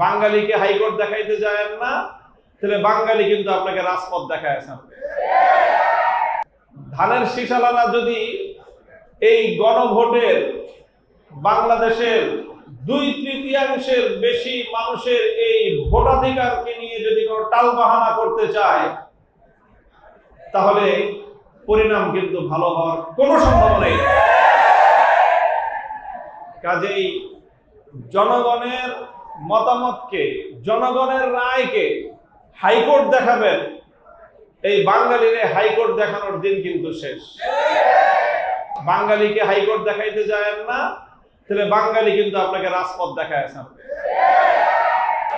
বাঙালিকে হাইকোর্ট দেখাইতে যায় না, তাহলে বাঙালি কিন্তু আপনাকে রাজপথ দেখায়। ধানের শীষালারা যদি এই গণভোটের বাংলাদেশের 2/3 বেশি মানুষের এই ভোটাধিকারকে নিয়ে যদি কোনো টালবাহানা করতে চায়, তাহলে পরিণাম কিন্তু ভালো হওয়ার কোনো সম্ভাবনা নেই। কাজেই জনগণের মতামতকে, জনগণের রায়কে হাইকোর্ট দেখাবেন, এই বাঙালির হাইকোর্ট দেখানোর দিন কিন্তু শেষ। বাঙালিকে হাইকোর্ট দেখাইতে যায় না, তাহলে বাঙালি কিন্তু আপনাকে রাজপথ দেখায়।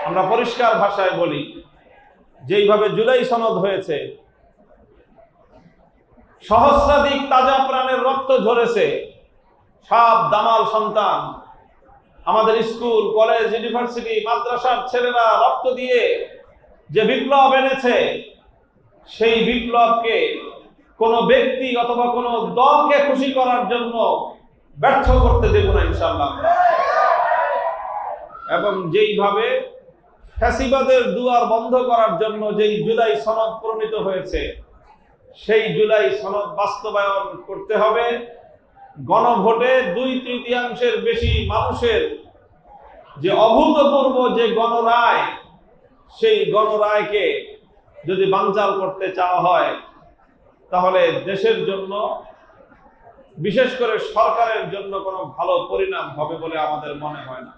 আমরা পরিষ্কার ভাষায় বলি, যেইভাবে জুলাই সনদ হয়েছে, সহস্রাধিক তাজা প্রাণের রক্ত ঝরেছে, সব দামাল সন্তান, আমাদের স্কুল, কলেজ, ইউনিভার্সিটি, মাদ্রাসার ছেলেরা রক্ত দিয়ে যে বিপ্লব এনেছে, সেই বিপ্লবকে কোনো ব্যক্তি অথবা কোনো দলকে খুশি করার জন্য ব্যর্থ করতে দেব না ইনশাআল্লাহ। এবং যেইভাবে ফ্যাসিবাদের দুয়ার বন্ধ করার জন্য যেই জুলাই সনদ প্রণীত হয়েছে, সেই জুলাই সনদ বাস্তবায়ন করতে হবে। গণভোটে 2/3 বেশি মানুষের যে অভূতপূর্ব যে গণরায়, সেই গণরায়কে যদি বানচাল করতে চাওয়া হয়, তাহলে দেশের জন্য, বিশেষ করে সরকারের জন্য কোনো ভালো পরিণাম হবে বলে আমাদের মনে হয় না।